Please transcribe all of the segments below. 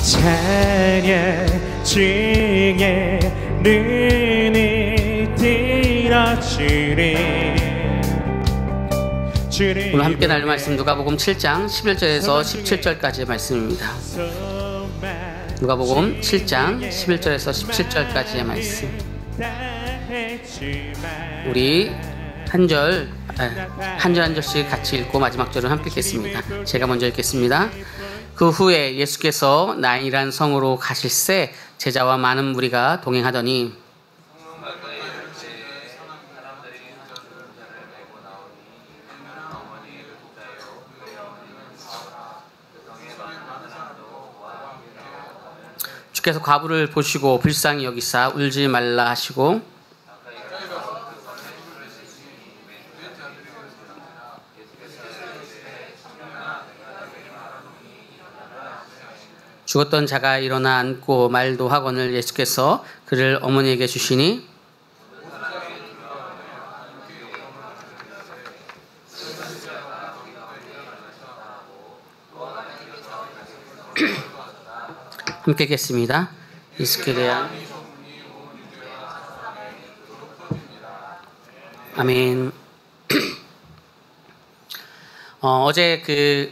찬양 중에 눈이 뜨러지리. 오늘 함께 나눌 말씀 누가복음 7장 11절에서 17절까지의 말씀입니다. 누가복음 7장 11절에서 17절까지의 말씀. 우리 한 절 한 절씩 같이 읽고 마지막 절은 함께 읽겠습니다. 제가 먼저 읽겠습니다. 그 후에 예수께서 나인이란 성으로 가실새 제자와 많은 무리가 동행하더니 주께서 과부를 보시고 불쌍히 여기사 울지 말라 하시고 죽었던 자가 일어나 앉고 말도 하거늘 예수께서 그를 어머니에게 주시니 함께 읽겠습니다. 이스케레아 아멘. 어제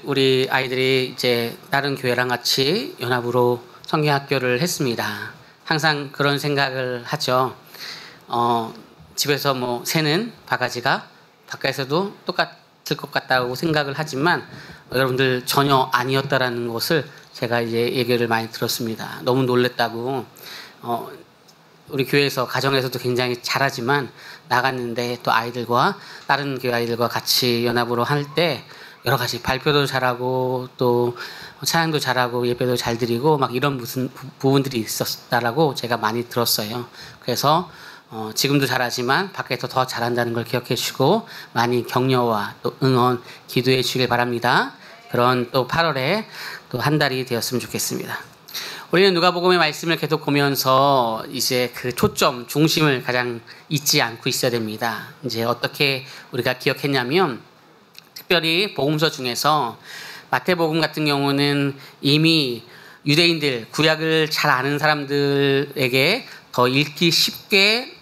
우리 아이들이 이제 다른 교회랑 같이 연합으로 성경학교를 했습니다. 항상 그런 생각을 하죠. 집에서 뭐 새는 바가지가 바깥에서도 똑같을 것 같다고 생각을 하지만 여러분들 전혀 아니었다라는 것을 제가 이제 얘기를 많이 들었습니다. 너무 놀랬다고. 우리 교회에서 가정에서도 굉장히 잘하지만 나갔는데 또 아이들과 다른 교회 아이들과 같이 연합으로 할 때 여러 가지 발표도 잘하고 또 찬양도 잘하고 예배도 잘 드리고 막 이런 무슨 부분들이 있었다라고 제가 많이 들었어요. 그래서 지금도 잘하지만 밖에서 더 잘한다는 걸 기억해 주시고 많이 격려와 또 응원 기도해 주시길 바랍니다. 그런 또 8월에 또 한 달이 되었으면 좋겠습니다. 우리는 누가복음의 말씀을 계속 보면서 이제 그 초점, 중심을 가장 잊지 않고 있어야 됩니다. 이제 어떻게 우리가 기억했냐면 특별히 복음서 중에서 마태복음 같은 경우는 이미 유대인들, 구약을 잘 아는 사람들에게 더 읽기 쉽게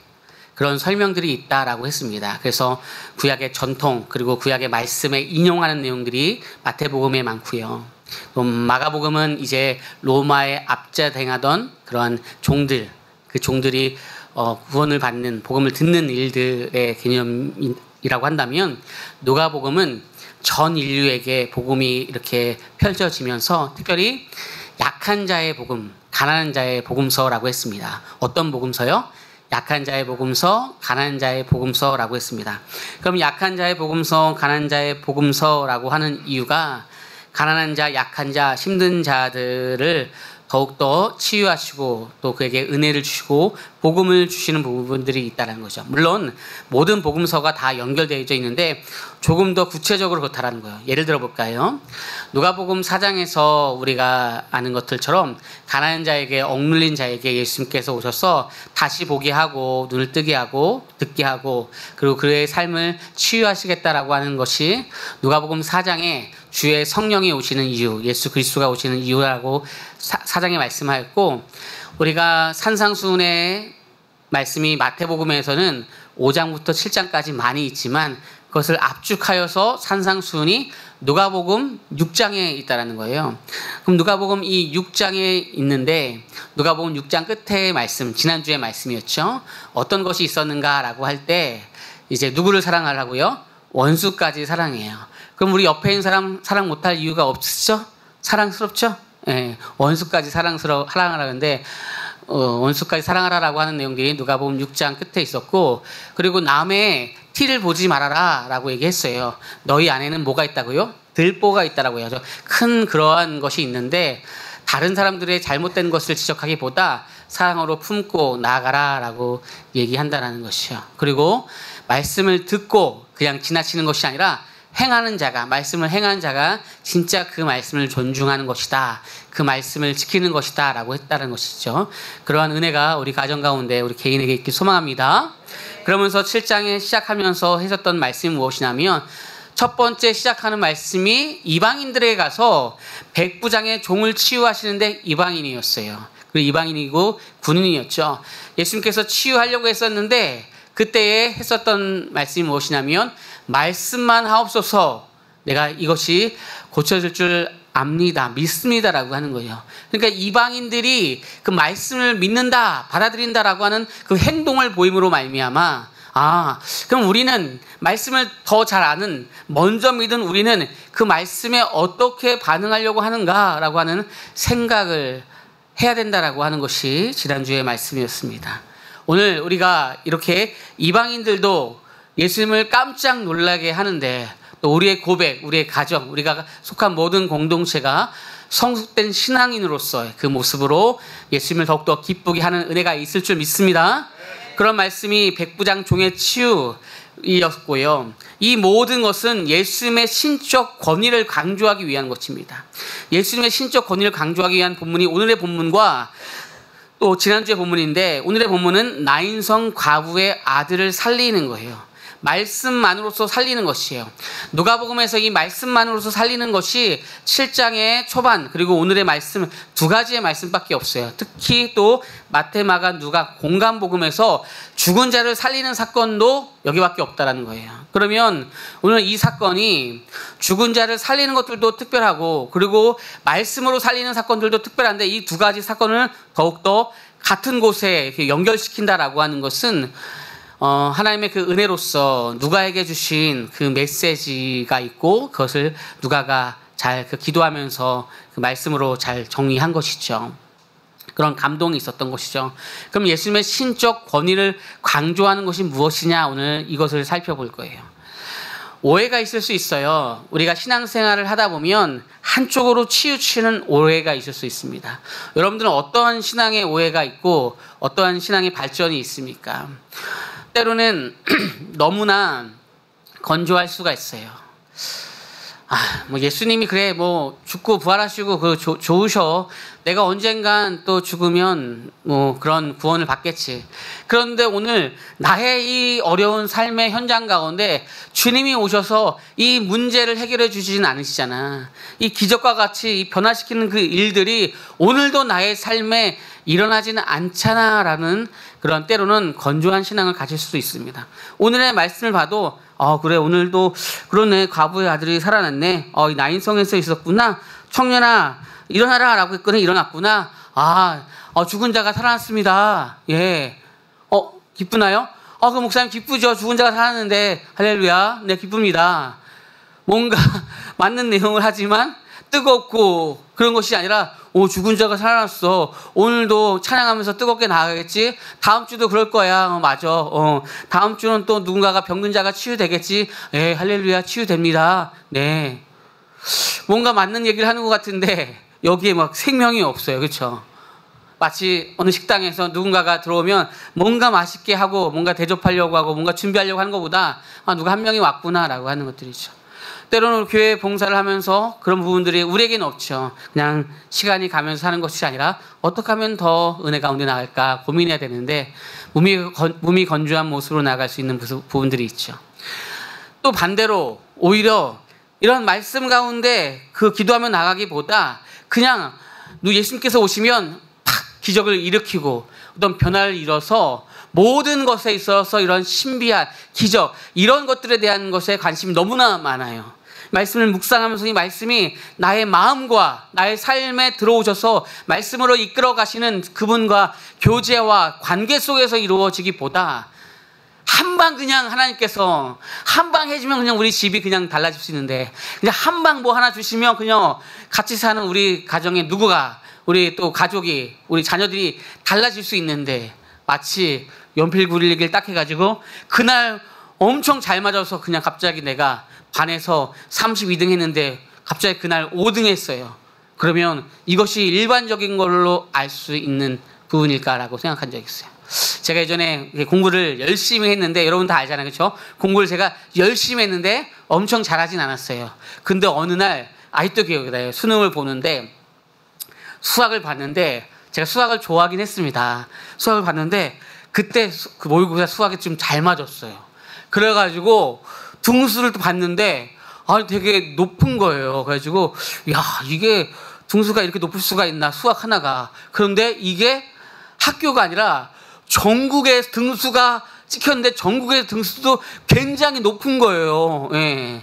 그런 설명들이 있다라고 했습니다. 그래서 구약의 전통 그리고 구약의 말씀에 인용하는 내용들이 마태복음에 많고요. 또 마가복음은 이제 로마에 압제당하던 그런 종들, 그 종들이 구원을 받는 복음을 듣는 일들의 개념이라고 한다면 누가복음은 전 인류에게 복음이 이렇게 펼쳐지면서 특별히 약한 자의 복음, 가난한 자의 복음서라고 했습니다. 어떤 복음서요? 약한 자의 복음서, 가난한 자의 복음서라고 했습니다. 그럼 약한 자의 복음서, 가난한 자의 복음서라고 하는 이유가 가난한 자, 약한 자, 힘든 자들을 더욱더 치유하시고 또 그에게 은혜를 주시고 복음을 주시는 부분들이 있다는 거죠. 물론 모든 복음서가 다 연결되어 있는데 조금 더 구체적으로 그렇다는 거예요. 예를 들어 볼까요? 누가복음 4장에서 우리가 아는 것들처럼 가난한 자에게 억눌린 자에게 예수님께서 오셔서 다시 보게 하고 눈을 뜨게 하고 듣게 하고 그리고 그의 삶을 치유하시겠다라고 하는 것이 누가복음 4장에 주의 성령이 오시는 이유, 예수 그리스도가 오시는 이유라고 사장에 말씀하였고 우리가 산상수훈의 말씀이 마태복음에서는 5장부터 7장까지 많이 있지만 그것을 압축하여서 산상수훈이 누가복음 6장에 있다라는 거예요. 그럼 누가복음 이 6장에 있는데 누가복음 6장 끝의 말씀, 지난주의 말씀이었죠. 어떤 것이 있었는가라고 할 때 이제 누구를 사랑하라고요? 원수까지 사랑해요. 그럼 우리 옆에 있는 사람 사랑 못할 이유가 없으시죠? 사랑스럽죠? 예, 원수까지 사랑하라는데 원수까지 사랑하라라고 하는 내용들이 누가복음 6장 끝에 있었고 그리고 남의 티를 보지 말아라 라고 얘기했어요. 너희 안에는 뭐가 있다고요? 들보가 있다라고 해요. 큰 그러한 것이 있는데 다른 사람들의 잘못된 것을 지적하기보다 사랑으로 품고 나아가라 라고 얘기한다는 것이요. 그리고 말씀을 듣고 그냥 지나치는 것이 아니라 행하는 자가, 말씀을 행하는 자가 진짜 그 말씀을 존중하는 것이다. 그 말씀을 지키는 것이다. 라고 했다는 것이죠. 그러한 은혜가 우리 가정 가운데 우리 개인에게 있길 소망합니다. 그러면서 7장에 시작하면서 했었던 말씀이 무엇이냐면 첫 번째 시작하는 말씀이 이방인들에게 가서 백부장의 종을 치유하시는데 이방인이었어요. 그리고 이방인이고 군인이었죠. 예수님께서 치유하려고 했었는데 그때에 했었던 말씀이 무엇이냐면 말씀만 하옵소서, 내가 이것이 고쳐질 줄 압니다, 믿습니다라고 하는 거예요. 그러니까 이방인들이 그 말씀을 믿는다, 받아들인다라고 하는 그 행동을 보임으로 말미암아, 그럼 우리는 말씀을 더 잘 아는, 먼저 믿은 우리는 그 말씀에 어떻게 반응하려고 하는가라고 하는 생각을 해야 된다라고 하는 것이 지난주의 말씀이었습니다. 오늘 우리가 이렇게 이방인들도 예수님을 깜짝 놀라게 하는데, 또 우리의 고백, 우리의 가정, 우리가 속한 모든 공동체가 성숙된 신앙인으로서의 그 모습으로 예수님을 더욱더 기쁘게 하는 은혜가 있을 줄 믿습니다. 그런 말씀이 백부장 종의 치유이었고요. 이 모든 것은 예수님의 신적 권위를 강조하기 위한 것입니다. 예수님의 신적 권위를 강조하기 위한 본문이 오늘의 본문과 또 지난주의 본문인데, 오늘의 본문은 나인성 과부의 아들을 살리는 거예요. 말씀만으로서 살리는 것이에요. 누가복음에서 이 말씀만으로서 살리는 것이 7장의 초반, 그리고 오늘의 말씀 두 가지의 말씀밖에 없어요. 특히 또 마태, 마가, 누가 공간복음에서 죽은 자를 살리는 사건도 여기밖에 없다라는 거예요. 그러면 오늘 이 사건이 죽은 자를 살리는 것들도 특별하고, 그리고 말씀으로 살리는 사건들도 특별한데, 이 두 가지 사건을 더욱더 같은 곳에 이렇게 연결시킨다라고 하는 것은 하나님의 그 은혜로서 누가에게 주신 그 메시지가 있고, 그것을 누가가 잘 그 기도하면서 그 말씀으로 잘 정리한 것이죠. 그런 감동이 있었던 것이죠. 그럼 예수님의 신적 권위를 강조하는 것이 무엇이냐, 오늘 이것을 살펴볼 거예요. 오해가 있을 수 있어요. 우리가 신앙생활을 하다 보면 한쪽으로 치우치는 오해가 있을 수 있습니다. 여러분들은 어떠한 신앙의 오해가 있고 어떠한 신앙의 발전이 있습니까? 때로는 너무나 건조할 수가 있어요. 뭐 예수님이 그래 뭐 죽고 부활하시고 그 좋으셔. 내가 언젠간 또 죽으면 뭐 그런 구원을 받겠지. 그런데 오늘 나의 이 어려운 삶의 현장 가운데 주님이 오셔서 이 문제를 해결해 주지는 않으시잖아. 이 기적과 같이 이 변화시키는 그 일들이 오늘도 나의 삶에 일어나지는 않잖아라는 그런 때로는 건조한 신앙을 가질 수도 있습니다. 오늘의 말씀을 봐도 그래 오늘도 그러네, 과부의 아들이 살아났네, 이 나인성에서 있었구나, 청년아 일어나라 라고 했거든, 일어났구나, 죽은 자가 살아났습니다. 예. 기쁘나요? 그 목사님 기쁘죠. 죽은 자가 살아났는데 할렐루야, 네 기쁩니다. 뭔가 맞는 내용을 하지만 뜨겁고 그런 것이 아니라 죽은 자가 살아났어, 오늘도 찬양하면서 뜨겁게 나가겠지, 다음 주도 그럴 거야, 맞아, 다음 주는 또 누군가가 병든 자가 치유되겠지, 예, 할렐루야, 치유됩니다. 네, 뭔가 맞는 얘기를 하는 것 같은데 여기에 막 생명이 없어요. 그렇죠? 마치 어느 식당에서 누군가가 들어오면 뭔가 맛있게 하고 뭔가 대접하려고 하고 뭔가 준비하려고 하는 것보다 누가 한 명이 왔구나 라고 하는 것들이죠. 때로는 교회 봉사를 하면서 그런 부분들이 우리에게는 없죠. 그냥 시간이 가면서 하는 것이 아니라 어떻게 하면 더 은혜 가운데 나갈까 고민해야 되는데, 몸이 건조한 모습으로 나갈 수 있는 부분들이 있죠. 또 반대로 오히려 이런 말씀 가운데 그 기도하며 나가기보다 그냥 예수님께서 오시면 팍 기적을 일으키고 어떤 변화를 이뤄서 모든 것에 있어서 이런 신비한 기적, 이런 것들에 대한 것에 관심이 너무나 많아요. 말씀을 묵상하면서 이 말씀이 나의 마음과 나의 삶에 들어오셔서 말씀으로 이끌어 가시는 그분과 교제와 관계 속에서 이루어지기보다 한방 그냥 하나님께서 한방 해주면 그냥 우리 집이 그냥 달라질 수 있는데, 그냥 한방 뭐 하나 주시면 그냥 같이 사는 우리 가정의 누구가, 우리 또 가족이, 우리 자녀들이 달라질 수 있는데, 마치 연필 굴리기를 딱 해가지고 그날 엄청 잘 맞아서 그냥 갑자기 내가 반에서 32등 했는데 갑자기 그날 5등 했어요. 그러면 이것이 일반적인 걸로 알 수 있는 부분일까라고 생각한 적이 있어요. 제가 예전에 공부를 열심히 했는데, 여러분 다 알잖아요. 그렇죠? 공부를 제가 열심히 했는데 엄청 잘하진 않았어요. 근데 어느 날 아직도 기억이 나요. 수능을 보는데 수학을 봤는데, 제가 수학을 좋아하긴 했습니다. 수학을 봤는데 그때 그 모의고사 수학이 좀 잘 맞았어요. 그래가지고 등수를 또 봤는데 아, 되게 높은 거예요. 그래가지고 야, 이게 등수가 이렇게 높을 수가 있나, 수학 하나가. 그런데 이게 학교가 아니라 전국에 등수가 찍혔는데 전국의 등수도 굉장히 높은 거예요. 예.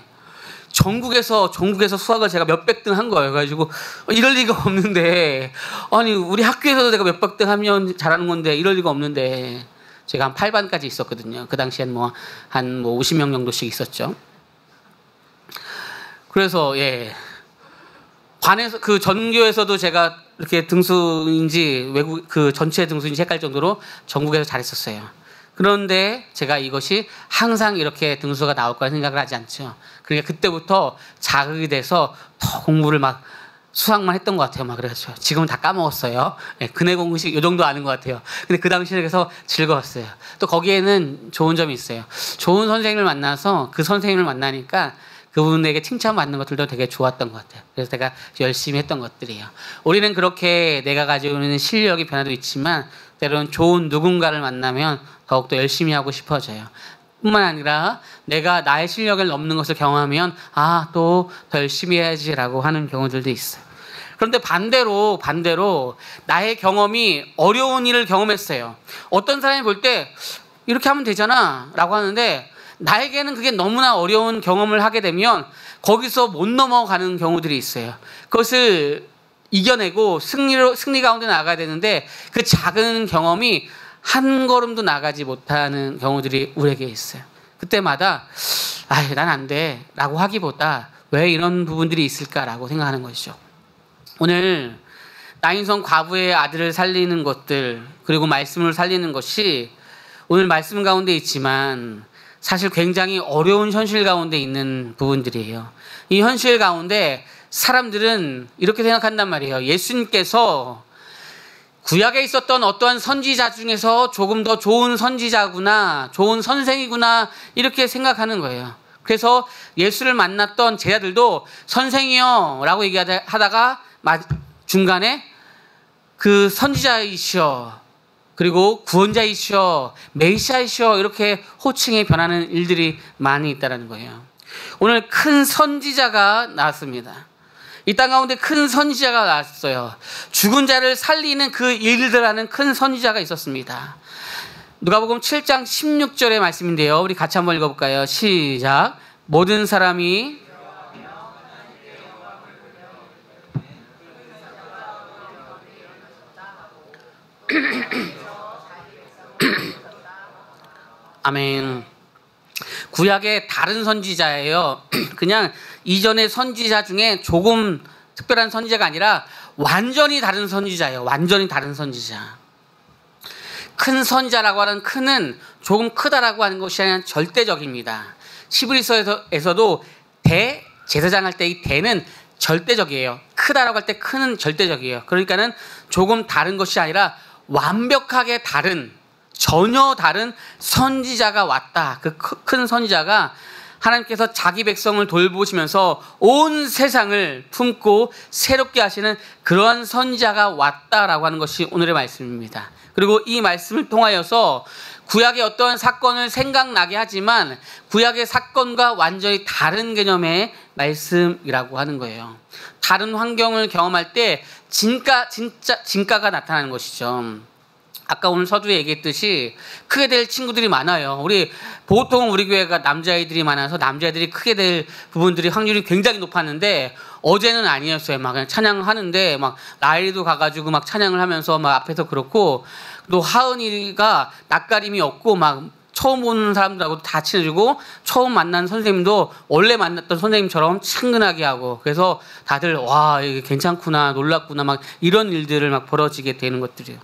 전국에서 수학을 제가 몇백 등 한 거예요. 그래가지고 이럴 리가 없는데, 아니 우리 학교에서도 내가 몇백 등 하면 잘하는 건데 이럴 리가 없는데, 제가 한 8반까지 있었거든요. 그 당시엔 한 50명 정도씩 있었죠. 그래서 예, 반에서 그 전교에서도 제가 이렇게 등수인지 외국 그 전체 등수인지 헷갈릴 정도로 전국에서 잘했었어요. 그런데 제가 이것이 항상 이렇게 등수가 나올 거라 생각을 하지 않죠. 그러니까 그때부터 자극이 돼서 더 공부를 막 수학만 했던 것 같아요. 막 그래서 지금은 다 까먹었어요. 네, 근해 공식 이 정도 아는 것 같아요. 근데 그 당시에 그래서 즐거웠어요. 또 거기에는 좋은 점이 있어요. 좋은 선생님을 만나서 그 선생님을 만나니까 그분에게 칭찬받는 것들도 되게 좋았던 것 같아요. 그래서 내가 열심히 했던 것들이에요. 우리는 그렇게 내가 가지고 있는 실력이 변화도 있지만 때로는 좋은 누군가를 만나면 더욱더 열심히 하고 싶어져요. 뿐만 아니라 내가 나의 실력을 넘는 것을 경험하면 아, 또 더 열심히 해야지라고 하는 경우들도 있어요. 그런데 반대로 나의 경험이 어려운 일을 경험했어요. 어떤 사람이 볼 때 이렇게 하면 되잖아 라고 하는데, 나에게는 그게 너무나 어려운 경험을 하게 되면 거기서 못 넘어가는 경우들이 있어요. 그것을 이겨내고 승리 가운데 나가야 되는데 그 작은 경험이 한 걸음도 나가지 못하는 경우들이 우리에게 있어요. 그때마다 아, 난 안 돼 라고 하기보다 왜 이런 부분들이 있을까라고 생각하는 것이죠. 오늘 나인성 과부의 아들을 살리는 것들, 그리고 말씀을 살리는 것이 오늘 말씀 가운데 있지만 사실 굉장히 어려운 현실 가운데 있는 부분들이에요. 이 현실 가운데 사람들은 이렇게 생각한단 말이에요. 예수님께서 구약에 있었던 어떠한 선지자 중에서 조금 더 좋은 선지자구나, 좋은 선생이구나, 이렇게 생각하는 거예요. 그래서 예수를 만났던 제자들도 선생이요 라고 얘기하다가 중간에 그 선지자이시여, 그리고 구원자이시여, 메시아이시여, 이렇게 호칭이 변하는 일들이 많이 있다는 거예요. 오늘 큰 선지자가 나왔습니다. 이 땅 가운데 큰 선지자가 나왔어요. 죽은 자를 살리는 그 일들 하는 큰 선지자가 있었습니다. 누가복음 7장 16절의 말씀인데요. 우리 같이 한번 읽어볼까요? 시작. 모든 사람이 아멘. 구약의 다른 선지자예요. 그냥 이전의 선지자 중에 조금 특별한 선지자가 아니라 완전히 다른 선지자예요. 완전히 다른 선지자. 큰 선지자라고 하는 큰은 조금 크다라고 하는 것이 아니라 절대적입니다. 히브리서에서도 제사장 할 때 이 대는 절대적이에요. 크다라고 할 때 큰은 절대적이에요. 그러니까는 조금 다른 것이 아니라 완벽하게 다른, 전혀 다른 선지자가 왔다. 그 큰 선지자가 하나님께서 자기 백성을 돌보시면서 온 세상을 품고 새롭게 하시는 그러한 선지자가 왔다라고 하는 것이 오늘의 말씀입니다. 그리고 이 말씀을 통하여서 구약의 어떠한 사건을 생각나게 하지만 구약의 사건과 완전히 다른 개념의 말씀이라고 하는 거예요. 다른 환경을 경험할 때 진가가 나타나는 것이죠. 아까 오늘 서두에 얘기했듯이 크게 될 친구들이 많아요. 보통 우리 교회가 남자아이들이 많아서 남자아이들이 크게 될 부분들이 확률이 굉장히 높았는데 어제는 아니었어요. 막 그냥 찬양하는데 막 라일이도 가가지고 막 찬양을 하면서 막 앞에서 그렇고, 또 하은이가 낯가림이 없고 막 처음 보는 사람들하고 다 친해지고 처음 만난 선생님도 원래 만났던 선생님처럼 친근하게 하고, 그래서 다들 와, 이게 괜찮구나, 놀랍구나, 막 이런 일들을 막 벌어지게 되는 것들이에요.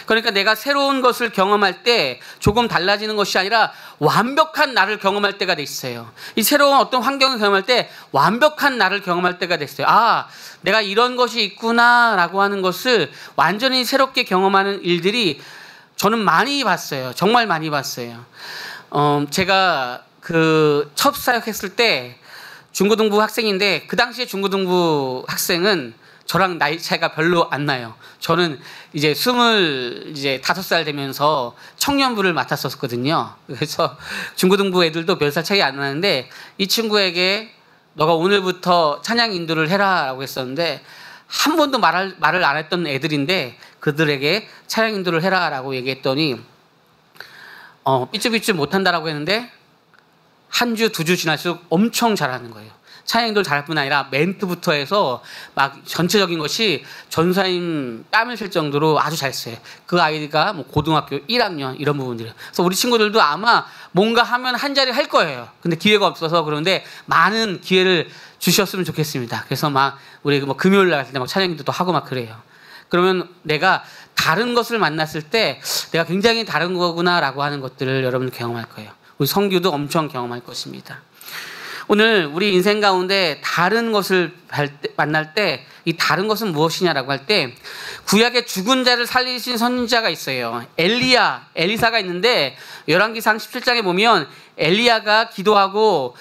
그러니까 내가 새로운 것을 경험할 때 조금 달라지는 것이 아니라 완벽한 나를 경험할 때가 돼 있어요. 이 새로운 어떤 환경을 경험할 때 완벽한 나를 경험할 때가 됐어요. 아, 내가 이런 것이 있구나라고 하는 것을 완전히 새롭게 경험하는 일들이 저는 많이 봤어요. 정말 많이 봤어요. 제가 그 첫 사역했을 때 중고등부 학생인데, 그 당시에 중고등부 학생은 저랑 나이 차이가 별로 안 나요. 저는 이제 25살 되면서 청년부를 맡았었거든요. 그래서 중고등부 애들도 몇 살 차이 안 나는데 이 친구에게 너가 오늘부터 찬양 인도를 해라라고 했었는데 한 번도 말을 안 했던 애들인데 그들에게 찬양 인도를 해라라고 얘기했더니 삐쭈삐쭈 못한다라고 했는데 한 주, 두 주 지날수록 엄청 잘하는 거예요. 찬양 인도를 잘할 뿐 아니라 멘트부터 해서 막 전체적인 것이 전사님 뺨을 쓸 정도로 아주 잘했어요. 그 아이가 뭐 고등학교 1학년 이런 부분들이에요. 그래서 우리 친구들도 아마 뭔가 하면 한 자리 할 거예요. 근데 기회가 없어서 그런데 많은 기회를 주셨으면 좋겠습니다. 그래서 막 우리 뭐 금요일 날 갈 때 막 찬양 인도도 하고 막 그래요. 그러면 내가 다른 것을 만났을 때 내가 굉장히 다른 거구나라고 하는 것들을 여러분 경험할 거예요. 우리 성규도 엄청 경험할 것입니다. 오늘 우리 인생 가운데 다른 것을 만날 때 이 다른 것은 무엇이냐라고 할 때 구약의 죽은 자를 살리신 선지자가 있어요. 엘리사가 있는데 열왕기상 17장에 보면 엘리야가 기도하고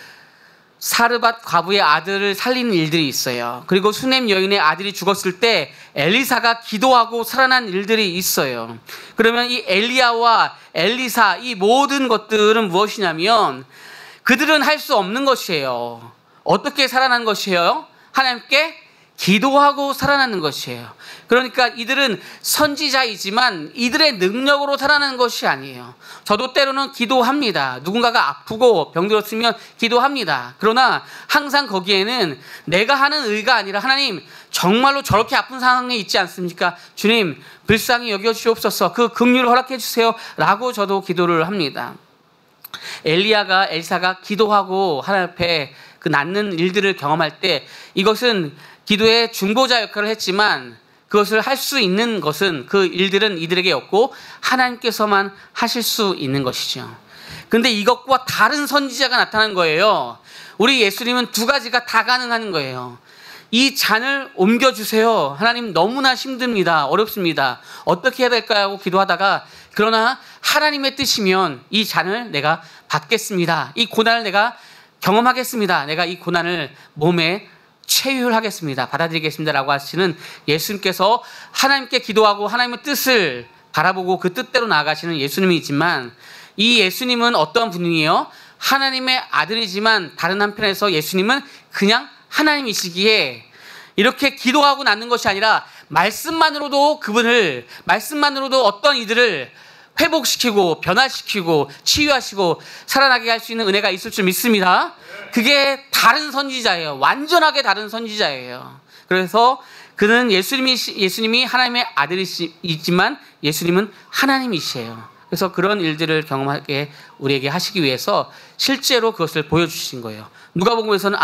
사르밧 과부의 아들을 살리는 일들이 있어요. 그리고 수넴 여인의 아들이 죽었을 때 엘리사가 기도하고 살아난 일들이 있어요. 그러면 이 엘리야와 엘리사 이 모든 것들은 무엇이냐면 그들은 할 수 없는 것이에요. 어떻게 살아난 것이에요? 하나님께 기도하고 살아나는 것이에요. 그러니까 이들은 선지자이지만 이들의 능력으로 살아나는 것이 아니에요. 저도 때로는 기도합니다. 누군가가 아프고 병들었으면 기도합니다. 그러나 항상 거기에는 내가 하는 의가 아니라 하나님 정말로 저렇게 아픈 상황에 있지 않습니까? 주님 불쌍히 여겨주시옵소서 그 긍휼을 허락해 주세요 라고 저도 기도를 합니다. 엘리사가 기도하고 하나님 앞에 그 낫는 일들을 경험할 때 이것은 기도의 중보자 역할을 했지만 그것을 할 수 있는 것은 그 일들은 이들에게 없고 하나님께서만 하실 수 있는 것이죠. 그런데 이것과 다른 선지자가 나타난 거예요. 우리 예수님은 두 가지가 다 가능한 거예요. 이 잔을 옮겨주세요. 하나님 너무나 힘듭니다. 어렵습니다. 어떻게 해야 될까요? 하고 기도하다가 그러나 하나님의 뜻이면 이 잔을 내가 받겠습니다. 이 고난을 내가 경험하겠습니다. 내가 이 고난을 몸에 체휼하겠습니다. 받아들이겠습니다. 라고 하시는 예수님께서 하나님께 기도하고 하나님의 뜻을 바라보고 그 뜻대로 나아가시는 예수님이지만 이 예수님은 어떤 분이에요? 하나님의 아들이지만 다른 한편에서 예수님은 그냥 하나님이시기에 이렇게 기도하고 낳는 것이 아니라 말씀만으로도 어떤 이들을 회복시키고 변화시키고 치유하시고 살아나게 할 수 있는 은혜가 있을 줄 믿습니다. 그게 다른 선지자예요. 완전하게 다른 선지자예요. 그래서 그는 예수님이 하나님의 아들이지만 예수님은 하나님이시에요. 그래서 그런 일들을 경험하게 우리에게 하시기 위해서 실제로 그것을 보여주신 거예요. 누가복음에서는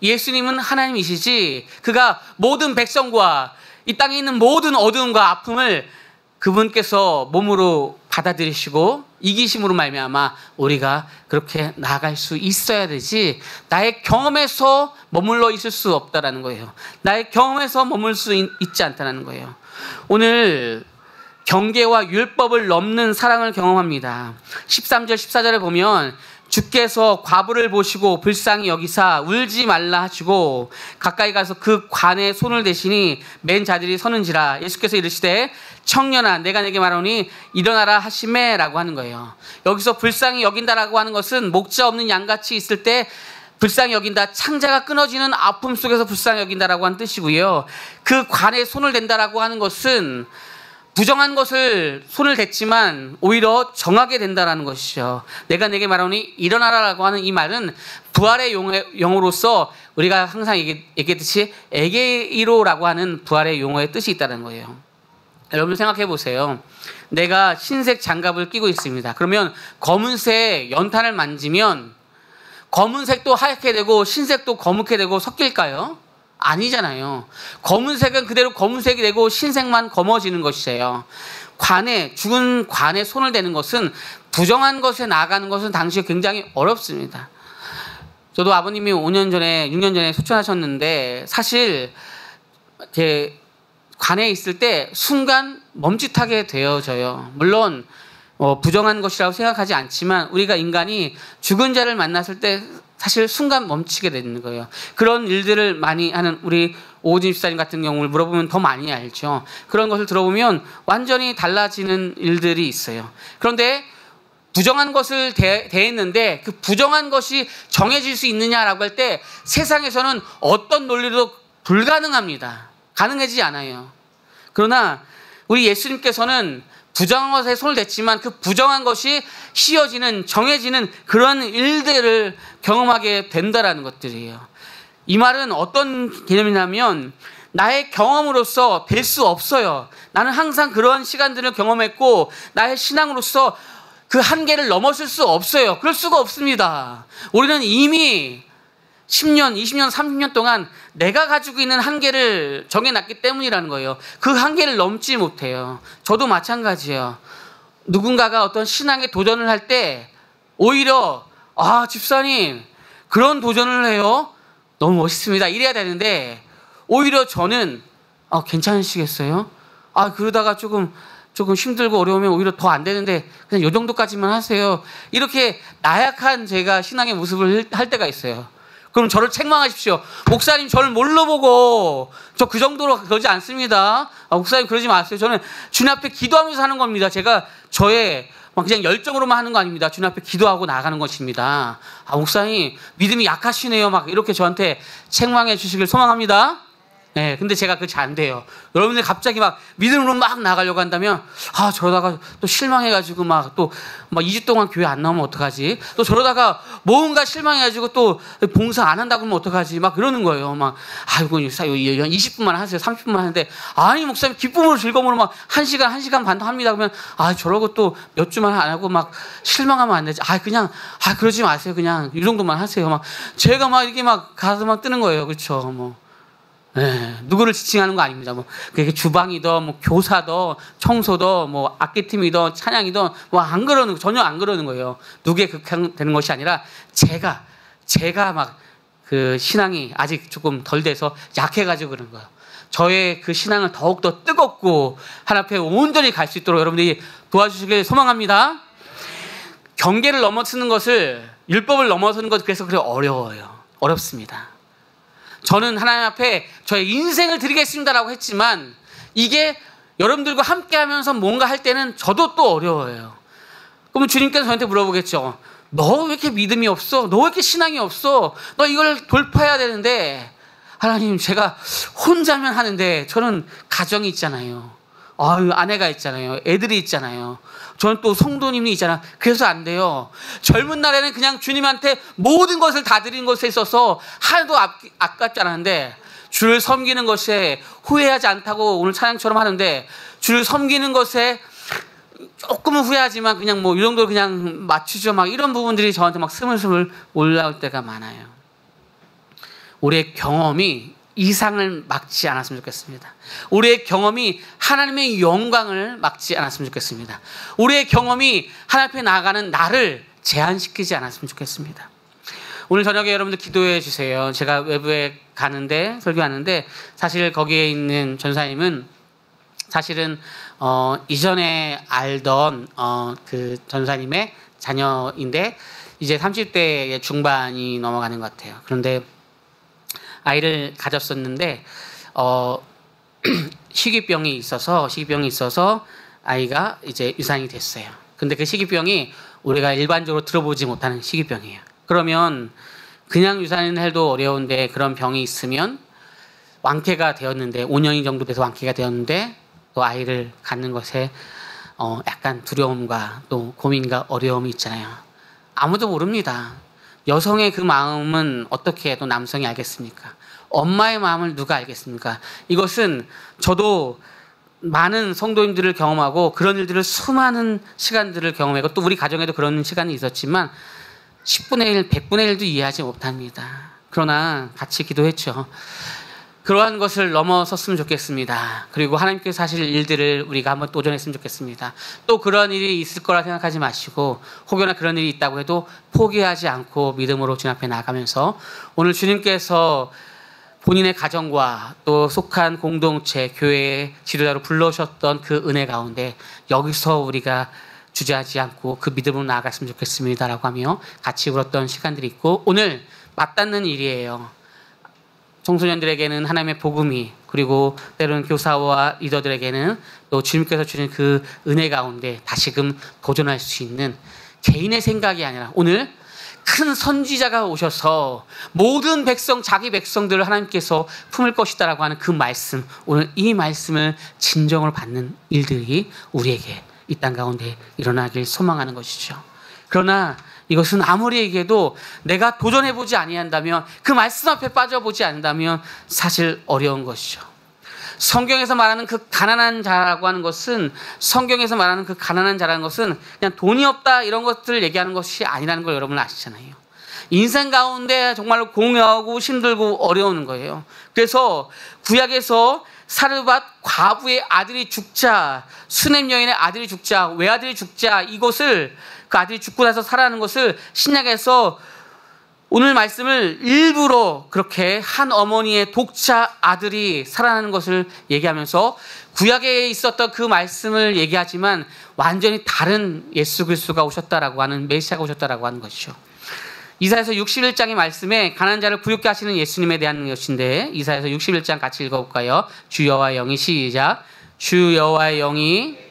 예수님은 하나님이시지 그가 모든 백성과 이 땅에 있는 모든 어두움과 아픔을 그분께서 몸으로 받아들이시고 이기심으로 말미암아 우리가 그렇게 나아갈 수 있어야 되지 나의 경험에서 머물러 있을 수 없다라는 거예요. 나의 경험에서 머물 수 있지 않다는 거예요. 오늘 경계와 율법을 넘는 사랑을 경험합니다. 13절 14절에 보면 주께서 과부를 보시고 불쌍히 여기사 울지 말라 하시고 가까이 가서 그 관에 손을 대시니 맨 자들이 서는지라. 예수께서 이르시되 청년아 내가 내게 말하노니 일어나라 하시매 라고 하는 거예요. 여기서 불쌍히 여긴다라고 하는 것은 목자 없는 양같이 있을 때 불쌍히 여긴다, 창자가 끊어지는 아픔 속에서 불쌍히 여긴다라고 하는 뜻이고요. 그 관에 손을 댄다라고 하는 것은 부정한 것을 손을 댔지만 오히려 정하게 된다라는 것이죠. 내가 내게 말하노니 일어나라라고 하는 이 말은 부활의 용어로서 우리가 항상 얘기했듯이 에게이로라고 하는 부활의 용어의 뜻이 있다는 거예요. 여러분 생각해 보세요. 내가 흰색 장갑을 끼고 있습니다. 그러면 검은색 연탄을 만지면 검은색도 하얗게 되고 흰색도 검게 되고 섞일까요? 아니잖아요. 검은색은 그대로 검은색이 되고 흰색만 검어지는 것이에요. 죽은 관에 손을 대는 것은 부정한 것에 나아가는 것은 당시에 굉장히 어렵습니다. 저도 아버님이 6년 전에 소천하셨는데 사실 제 관에 있을 때 순간 멈칫하게 되어져요. 물론 부정한 것이라고 생각하지 않지만 우리가 인간이 죽은 자를 만났을 때 사실 순간 멈추게 되는 거예요. 그런 일들을 많이 하는 우리 오호진 집사님 같은 경우를 물어보면 더 많이 알죠. 그런 것을 들어보면 완전히 달라지는 일들이 있어요. 그런데 부정한 것을 대했는데 그 부정한 것이 정해질 수 있느냐라고 할 때 세상에서는 어떤 논리도 불가능합니다. 가능하지 않아요. 그러나 우리 예수님께서는 부정한 것에 손을 댔지만 그 부정한 것이 씌어지는, 정해지는 그런 일들을 경험하게 된다라는 것들이에요. 이 말은 어떤 개념이냐면 나의 경험으로서 될 수 없어요. 나는 항상 그런 시간들을 경험했고 나의 신앙으로서 그 한계를 넘어설 수 없어요. 그럴 수가 없습니다. 우리는 이미 10년, 20년, 30년 동안 내가 가지고 있는 한계를 정해놨기 때문이라는 거예요. 그 한계를 넘지 못해요. 저도 마찬가지예요. 누군가가 어떤 신앙에 도전을 할 때 오히려 집사님 그런 도전을 해요? 너무 멋있습니다. 이래야 되는데 오히려 저는 괜찮으시겠어요? 그러다가 조금 힘들고 어려우면 오히려 더 안 되는데 그냥 요 정도까지만 하세요. 이렇게 나약한 제가 신앙의 모습을 할 때가 있어요. 그럼 저를 책망하십시오. 목사님 저를 뭘로 보고 저 그 정도로 그러지 않습니다. 목사님 그러지 마세요. 저는 주님 앞에 기도하면서 하는 겁니다. 제가 저의 그냥 열정으로만 하는 거 아닙니다. 주님 앞에 기도하고 나가는 것입니다. 목사님 믿음이 약하시네요. 막 이렇게 저한테 책망해 주시길 소망합니다. 네, 근데 제가 그거 잘 안 돼요. 여러분들 갑자기 막 믿음으로 막 나가려고 한다면 저러다가 또 실망해가지고 막 2주 동안 교회 안 나오면 어떡하지? 또 저러다가 뭔가 실망해가지고 또 봉사 안 한다고 하면 어떡하지? 막 그러는 거예요. 아이고 20분만 하세요. 30분만 하는데 아니 목사님 기쁨으로 즐거움으로 막 1시간 반도 합니다. 그러면 저러고 또 몇 주만 안 하고 막 실망하면 안 되지. 그러지 마세요. 그냥 이 정도만 하세요. 막 제가 막 이렇게 막 가슴 뜨는 거예요. 그렇죠? 네, 누구를 지칭하는 거 아닙니다. 그게 주방이든 교사든 청소든 악기팀이든 찬양이든 전혀 안 그러는 거예요. 누구에 극한되는 것이 아니라 제가 막 그 신앙이 아직 조금 덜 돼서 약해가지고 그런 거예요. 저의 그 신앙을 더욱더 뜨겁고 하나님 앞에 온전히 갈 수 있도록 여러분들이 도와주시길 소망합니다. 경계를 넘어서는 것을, 율법을 넘어서는 것, 그래서 그래 어려워요. 어렵습니다. 저는 하나님 앞에 저의 인생을 드리겠습니다라고 했지만 이게 여러분들과 함께 하면서 뭔가 할 때는 저도 또 어려워요. 그러면 주님께서 저한테 물어보겠죠. 너 왜 이렇게 믿음이 없어? 너 왜 이렇게 신앙이 없어? 너 이걸 돌파해야 되는데 하나님 제가 혼자면 하는데 저는 가정이 있잖아요. 아내가 있잖아요. 애들이 있잖아요. 저는 또 성도님이 있잖아. 그래서 안 돼요. 젊은 날에는 그냥 주님한테 모든 것을 다 드린 것에 있어서 하나도 아깝지 않았는데 주를 섬기는 것에 후회하지 않다고 오늘 찬양처럼 하는데 주를 섬기는 것에 조금은 후회하지만 그냥 이 정도 그냥 맞추죠. 막 이런 부분들이 저한테 막 스물스물 올라올 때가 많아요. 우리의 경험이 이상을 막지 않았으면 좋겠습니다. 우리의 경험이 하나님의 영광을 막지 않았으면 좋겠습니다. 우리의 경험이 하나님 앞에 나아가는 나를 제한시키지 않았으면 좋겠습니다. 오늘 저녁에 여러분들 기도해 주세요. 제가 외부에 가는데 설교하는데 사실 거기에 있는 전사님은 사실은 이전에 알던 그 전사님의 자녀인데 이제 30대의 중반이 넘어가는 것 같아요. 그런데 아이를 가졌었는데 식이병이 있어서 아이가 이제 유산이 됐어요. 근데 그 식이병이 우리가 일반적으로 들어보지 못하는 식이병이에요. 그러면 그냥 유산을 해도 어려운데 그런 병이 있으면 완쾌가 되었는데 5년이 정도 돼서 완쾌가 되었는데 또 아이를 갖는 것에 약간 두려움과 또 고민과 어려움이 있잖아요. 아무도 모릅니다. 여성의 그 마음은 어떻게 또 남성이 알겠습니까? 엄마의 마음을 누가 알겠습니까? 이것은 저도 많은 성도님들을 경험하고 그런 일들을 수많은 시간들을 경험하고 또 우리 가정에도 그런 시간이 있었지만 10분의 1, 100분의 1도 이해하지 못합니다. 그러나 같이 기도했죠. 그러한 것을 넘어섰으면 좋겠습니다. 그리고 하나님께서 하실 일들을 우리가 한번 도전했으면 좋겠습니다. 또 그런 일이 있을 거라 생각하지 마시고 혹여나 그런 일이 있다고 해도 포기하지 않고 믿음으로 주님 앞에 나가면서 오늘 주님께서 본인의 가정과 또 속한 공동체, 교회의 지도자로 불러오셨던 그 은혜 가운데 여기서 우리가 주저하지 않고 그 믿음으로 나아갔으면 좋겠습니다라고 하며 같이 울었던 시간들이 있고 오늘 맞닿는 일이에요. 청소년들에게는 하나님의 복음이 그리고 때로는 교사와 리더들에게는 또 주님께서 주신 그 은혜 가운데 다시금 도전할 수 있는 개인의 생각이 아니라 오늘 큰 선지자가 오셔서 모든 백성, 자기 백성들을 하나님께서 품을 것이다라고 하는 그 말씀, 오늘 이 말씀을 진정으로 받는 일들이 우리에게 이 땅 가운데 일어나길 소망하는 것이죠. 그러나 이것은 아무리 얘기해도 내가 도전해보지 아니한다면, 그 말씀 앞에 빠져보지 않는다면 사실 어려운 것이죠. 성경에서 말하는 그 가난한 자라고 하는 것은, 성경에서 말하는 그 가난한 자라는 것은 그냥 돈이 없다 이런 것들을 얘기하는 것이 아니라는 걸 여러분 아시잖아요. 인생 가운데 정말로 공허하고 힘들고 어려운 거예요. 그래서 구약에서 사르밧 과부의 아들이 죽자, 수넴 여인의 아들이 죽자, 외아들이 죽자, 이것을, 그 아들이 죽고 나서 살아나는 것을 신약에서 오늘 말씀을 일부러 그렇게 한 어머니의 독자 아들이 살아나는 것을 얘기하면서 구약에 있었던 그 말씀을 얘기하지만 완전히 다른 예수 그리스도가 오셨다라고 하는, 메시아가 오셨다라고 하는 것이죠. 이사야서 61장의 말씀에 가난한 자를 부유케 하시는 예수님에 대한 것인데, 이사야서 61장 같이 읽어볼까요? 주 여호와의 영이, 시작. 주 여호와의 영이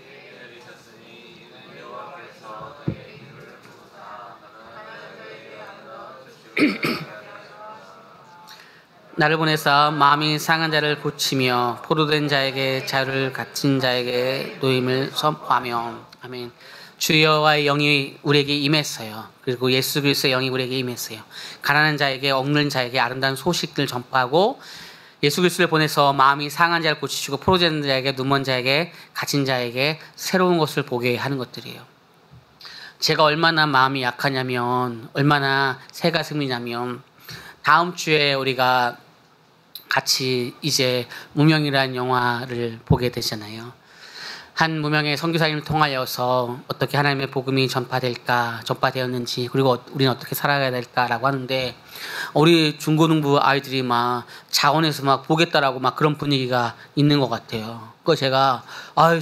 나를 보내사 마음이 상한 자를 고치며 포로된 자에게 자유를 갇힌 자에게 노임을 선포하며. 아멘. 주 여호와의 영이 우리에게 임했어요. 그리고 예수 그리스도의 영이 우리에게 임했어요. 가난한 자에게, 억눌린 자에게 아름다운 소식들 전파하고, 예수 그리스도를 보내서 마음이 상한 자를 고치시고 포로된 자에게, 눈먼 자에게, 갇힌 자에게 새로운 것을 보게 하는 것들이에요. 제가 얼마나 마음이 약하냐면, 얼마나 새 가슴이냐면, 다음 주에 우리가 같이 이제 무명이라는 영화를 보게 되잖아요. 한 무명의 선교사님을 통하여서 어떻게 하나님의 복음이 전파되었는지, 그리고 우리는 어떻게 살아가야 될까라고 하는데, 우리 중고등부 아이들이 막 자원에서 막 보겠다라고 막 그런 분위기가 있는 것 같아요. 그거 제가,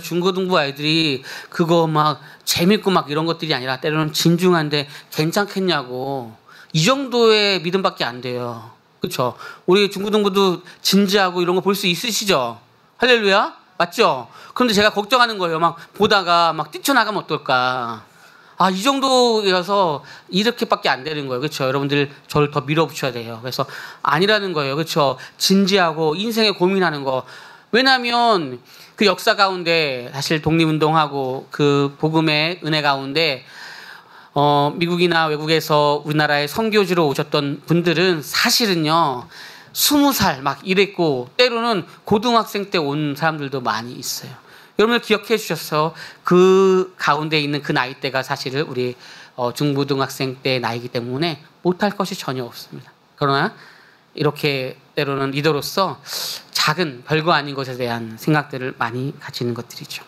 중고등부 아이들이 그거 막 재밌고 막 이런 것들이 아니라 때로는 진중한데 괜찮겠냐고, 이 정도의 믿음밖에 안 돼요. 그렇죠? 우리 중고등부도 진지하고 이런 거 볼 수 있으시죠? 할렐루야? 맞죠? 그런데 제가 걱정하는 거예요. 막 보다가 막 뛰쳐나가면 어떨까? 이 정도여서 이렇게밖에 안 되는 거예요. 그렇죠? 여러분들 저를 더 밀어붙여야 돼요. 그래서 아니라는 거예요. 그렇죠? 진지하고 인생에 고민하는 거. 왜냐하면 그 역사 가운데 사실 독립운동하고 그 복음의 은혜 가운데 미국이나 외국에서 우리나라에 선교지로 오셨던 분들은 사실은요, 20살 막 이랬고, 때로는 고등학생 때 온 사람들도 많이 있어요. 여러분들 기억해 주셔서 그 가운데 있는 그 나이대가 사실은 우리 중고등학생 때 나이기 때문에 못할 것이 전혀 없습니다. 그러나 이렇게 때로는 리더로서 작은 별거 아닌 것에 대한 생각들을 많이 가지는 것들이죠.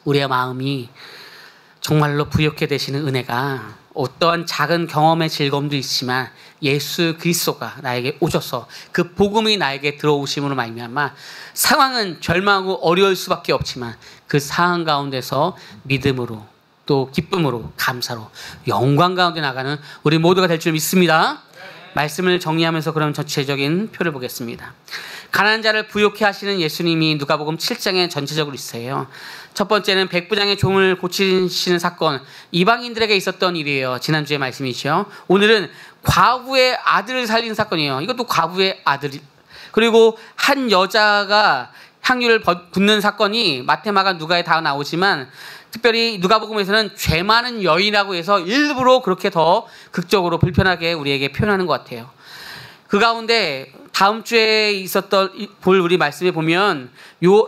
우리의 마음이 정말로 부유케 되시는 은혜가 어떠한 작은 경험의 즐거움도 있지만 예수 그리스도가 나에게 오셔서 그 복음이 나에게 들어오심으로 말미암아 상황은 절망하고 어려울 수밖에 없지만 그 상황 가운데서 믿음으로, 또 기쁨으로, 감사로, 영광 가운데 나가는 우리 모두가 될 줄 믿습니다. 말씀을 정리하면서 그럼 전체적인 표를 보겠습니다. 가난한 자를 부유케 하시는 예수님이 누가복음 7장에 전체적으로 있어요. 첫 번째는 백부장의 종을 고치시는 사건, 이방인들에게 있었던 일이에요. 지난주의 말씀이죠. 오늘은 과부의 아들을 살린 사건이에요. 이것도 과부의 아들. 그리고 한 여자가 향유를 붓는 사건이 마태마가 누가에 다 나오지만 특별히 누가복음에서는 죄 많은 여인이라고 해서 일부러 그렇게 더 극적으로 불편하게 우리에게 표현하는 것 같아요. 그 가운데 다음 주에 있었던 볼 우리 말씀에 보면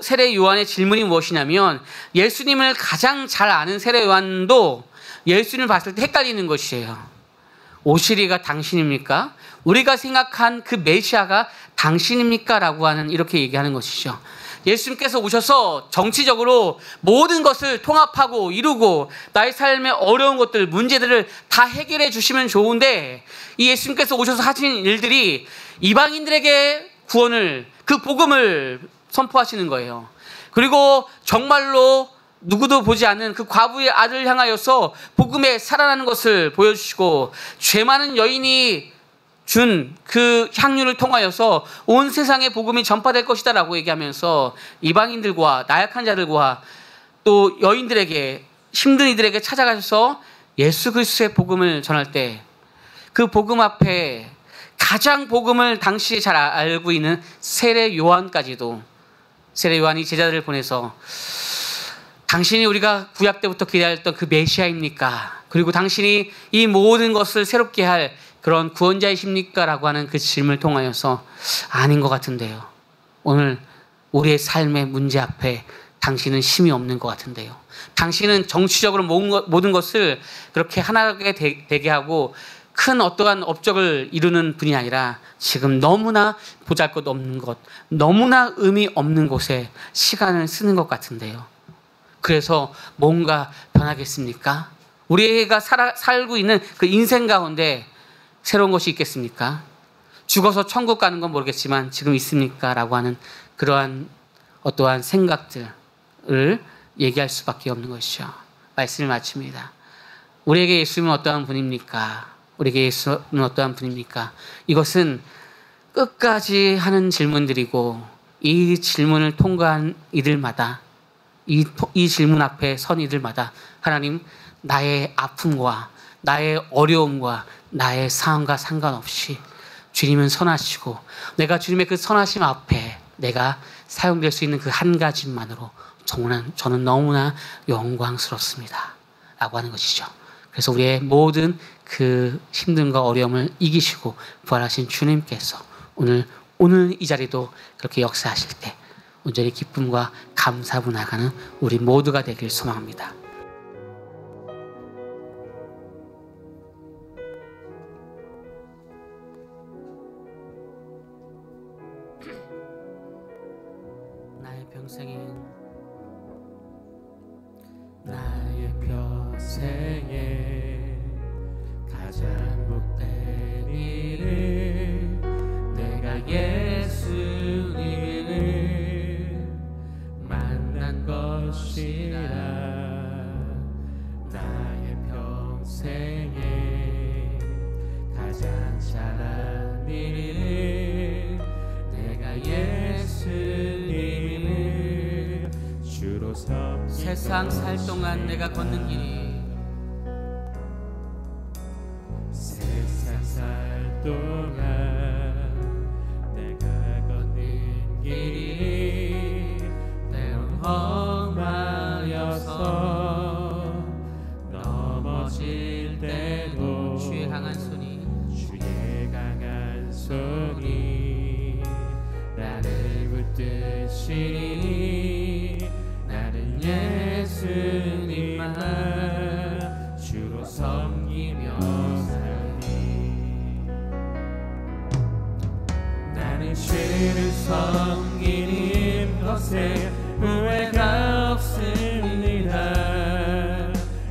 세례 요한의 질문이 무엇이냐면, 예수님을 가장 잘 아는 세례 요한도 예수님을 봤을 때 헷갈리는 것이에요. 오시리가 당신입니까? 우리가 생각한 그 메시아가 당신입니까? 라고 하는, 이렇게 얘기하는 것이죠. 예수님께서 오셔서 정치적으로 모든 것을 통합하고 이루고 나의 삶의 어려운 것들, 문제들을 다 해결해 주시면 좋은데, 이 예수님께서 오셔서 하신 일들이 이방인들에게 구원을, 그 복음을 선포하시는 거예요. 그리고 정말로 누구도 보지 않는 그 과부의 아들을 향하여서 복음에 살아나는 것을 보여주시고, 죄 많은 여인이 준 그 향유를 통하여서 온 세상에 복음이 전파될 것이다 라고 얘기하면서 이방인들과 나약한 자들과 또 여인들에게, 힘든 이들에게 찾아가셔서 예수 그리스도의 복음을 전할 때 그 복음 앞에 가장 복음을 당시 잘 알고 있는 세례 요한까지도, 세례 요한이 제자들을 보내서 당신이 우리가 구약 때부터 기다렸던 그 메시아입니까? 그리고 당신이 이 모든 것을 새롭게 할 그런 구원자이십니까? 라고 하는 그 질문을 통하여서 아닌 것 같은데요. 오늘 우리의 삶의 문제 앞에 당신은 힘이 없는 것 같은데요. 당신은 정치적으로 모든 것을 그렇게 하나하게 되게 하고 큰 어떠한 업적을 이루는 분이 아니라 지금 너무나 보잘것없는 것, 너무나 의미 없는 곳에 시간을 쓰는 것 같은데요. 그래서 뭔가 변하겠습니까? 우리가 살고 있는 그 인생 가운데 새로운 것이 있겠습니까? 죽어서 천국 가는 건 모르겠지만 지금 있습니까? 라고 하는 그러한 어떠한 생각들을 얘기할 수밖에 없는 것이죠. 말씀을 마칩니다. 우리에게 예수님은 어떠한 분입니까? 우리에게 예수는 어떠한 분입니까? 이것은 끝까지 하는 질문들이고 이 질문을 통과한 이들마다 이 질문 앞에 선 이들마다 하나님, 나의 아픔과 나의 어려움과 나의 상황과 상관없이 주님은 선하시고 내가 주님의 그 선하심 앞에 내가 사용될 수 있는 그 한 가지만으로 저는 너무나 영광스럽습니다 라고 하는 것이죠. 그래서 우리의 모든 그 힘듦과 어려움을 이기시고 부활하신 주님께서 오늘 이 자리도 그렇게 역사하실 때 온전히 기쁨과 감사로 나가는 우리 모두가 되길 소망합니다. 나의 평생에 가장 복된 일은 내가 예수님을 만난 것이라. 나의 평생에 가장 잘한 일은 내가 예수님을 주로 섬기고 세상 살 동안 내가 걷는 길이 동안 내가 걷는 길이 때론 험하여서 넘어질 때도 주의 강한 손이 나를 붙드시니 나는 예수님만 주로 섬기며 주를 섬기는 것에 후회가 없습니다.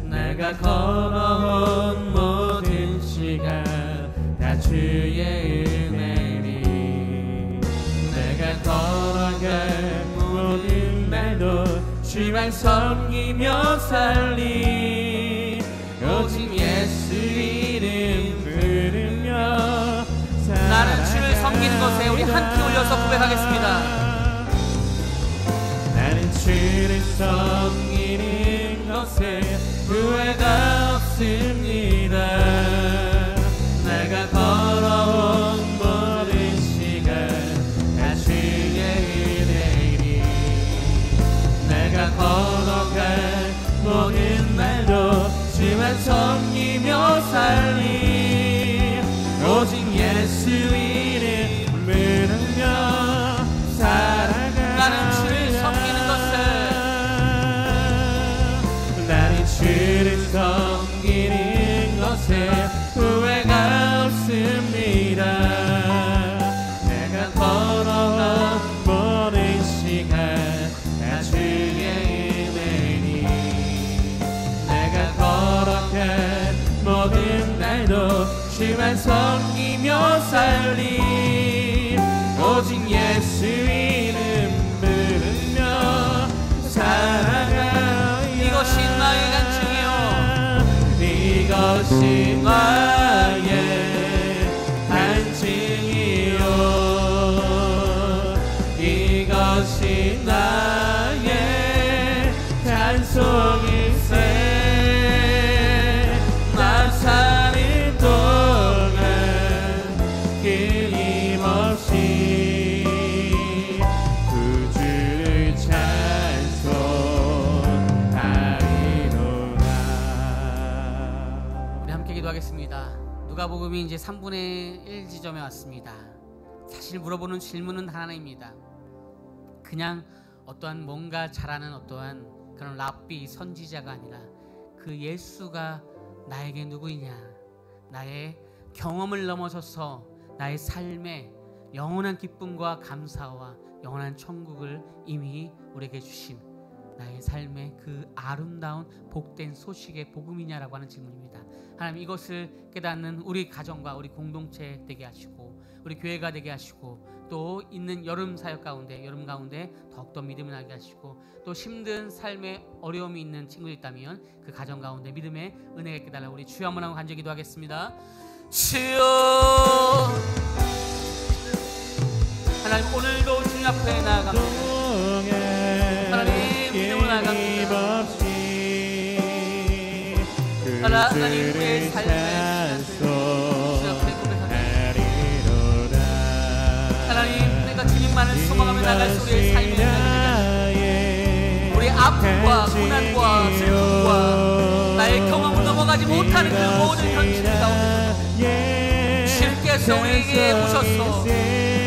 내가 걸어온 모든 시간 다 주의 은혜니 내가 걸어갈 모든 날도 주만 섬기며 살리 오직 예수 이름 부르며 나는 주를 섬기는 것에 우리 함께 올려서 고백하겠습니다. 나는 주를 섬기는 것에 후회가 없습니다. 내가 걸어온 모든 시간 다 주의 은혜니 내가 걸어갈 모든 날도 주만 섬기며 살리 오직 예수 이름 부르며 살아가. 나는 주를 섬기는 것을 나는 주를 섬기는 것에 후회가 없습니다. 내가 걸어온 모든 시간 다 주의 은혜니 내가 걸어갈 모든 날도 주만 섬기며 살리 오직 예수 이름 부르며 살아가. 이것이 나의 간증이요 이것이 나의 간증이요 이것이 나의 찬송일세 기도하겠습니다. 누가복음이 이제 3분의 1 지점에 왔습니다. 사실 물어보는 질문은 하나입니다. 그냥 어떠한 뭔가 잘하는 어떠한 그런 랍비 선지자가 아니라 그 예수가 나에게 누구이냐, 나의 경험을 넘어서서 나의 삶에 영원한 기쁨과 감사와 영원한 천국을 이미 우리에게 주신 나의 삶의 그 아름다운 복된 소식의 복음이냐라고 하는 질문입니다. 하나님, 이것을 깨닫는 우리 가정과 우리 공동체 되게 하시고 우리 교회가 되게 하시고 또 있는 여름 사역 가운데 더욱더 믿음을 하게 하시고 또 힘든 삶에 어려움이 있는 친구들이 있다면 그 가정 가운데 믿음의 은혜가 있게 달라. 우리 주여 한번 하고 간절히 기도하겠습니다. 주여, 하나님 오늘도 주님 앞에 나아갑니다. 하나님 믿음을 나아갑니다. 하나님 우리의 삶의 주님 앞에 고백합니다. 하나님 내가 주님만을 소망하며 나갈 수 우리의 삶이 되게 우리 아픔과 고난과 슬픔과 나의 경험을 넘어가지 못하는 그 모든 현실 가운데 주님께서 우리에게 오셔서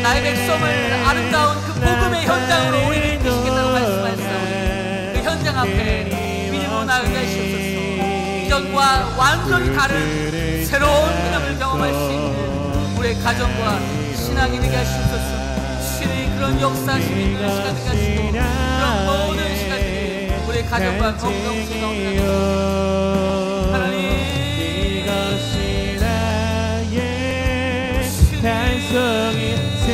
나의 백성을 아름다운 그 복음의 현장으로 우리를 이끄시겠다고 말씀하셨사오니 그 현장 앞에 믿음으로 나가게 하시옵소서. 이전과 완전히 다른 새로운 믿음을 경험할 수 있는 우리의 가정과 신앙이 되게 하시옵소서. 주님이 그런 역사하심이 있는 시간 되게 하시고 그런 모든 시간들이 우리의 가정과 공동체 가운데 하나님 단성이 새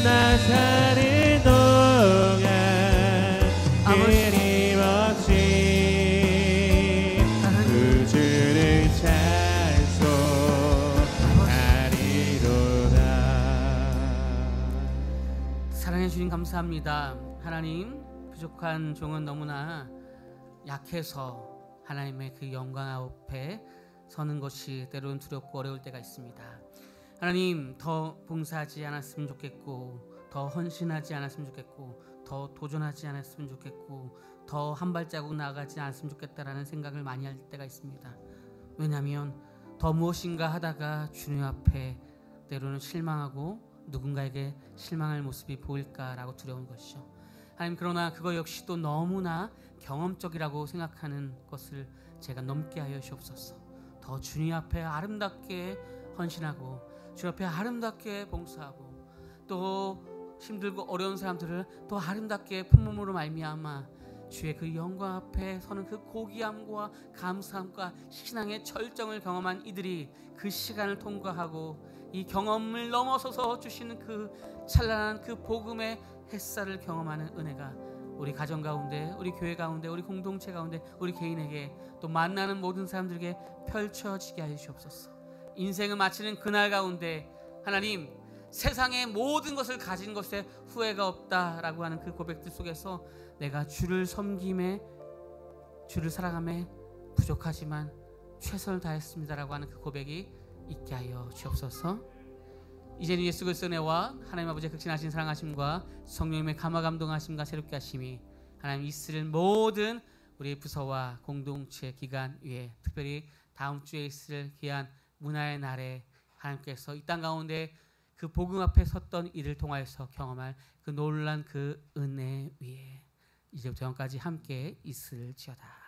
나사를 동안 끊임없이 구주를 찬송하리로다. 사랑해 주님 감사합니다. 하나님, 부족한 종은 너무나 약해서 하나님의 그 영광 앞에 서는 것이 때로는 두렵고 어려울 때가 있습니다. 하나님, 더 봉사하지 않았으면 좋겠고 더 헌신하지 않았으면 좋겠고 더 도전하지 않았으면 좋겠고 더 한 발자국 나아가지 않았으면 좋겠다라는 생각을 많이 할 때가 있습니다. 왜냐하면 더 무엇인가 하다가 주님 앞에 때로는 실망하고 누군가에게 실망할 모습이 보일까라고 두려운 것이죠. 하나님, 그러나 그거 역시도 너무나 경험적이라고 생각하는 것을 제가 넘게 하여 주옵소서. 더 주님 앞에 아름답게 헌신하고 주님 앞에 아름답게 봉사하고 또 힘들고 어려운 사람들을 또 아름답게 품음으로 말미암아 주의 그 영광 앞에 서는 그 고귀함과 감사함과 신앙의 절정을 경험한 이들이 그 시간을 통과하고 이 경험을 넘어서서 주시는 그 찬란한 그 복음의 햇살을 경험하는 은혜가 우리 가정 가운데, 우리 교회 가운데, 우리 공동체 가운데, 우리 개인에게 또 만나는 모든 사람들에게 펼쳐지게 하여 주옵소서. 인생을 마치는 그날 가운데 하나님, 세상의 모든 것을 가진 것에 후회가 없다라고 하는 그 고백들 속에서 내가 주를 섬김에, 주를 사랑함에 부족하지만 최선을 다했습니다라고 하는 그 고백이 있게 하여 주옵소서. 이제는 예수 그리스도의 은혜와 하나님 아버지의 극진하신 사랑하심과 성령님의 감화 감동하심과 새롭게 하심이 하나님 있을 모든 우리 부서와 공동체 기간 위에, 특별히 다음 주에 있을 귀한 문화의 날에 하나님께서 이 땅 가운데 그 복음 앞에 섰던 이를 통하여서 경험할 그 놀란 그 은혜 위에 이제부터 영까지 함께 있을지어다.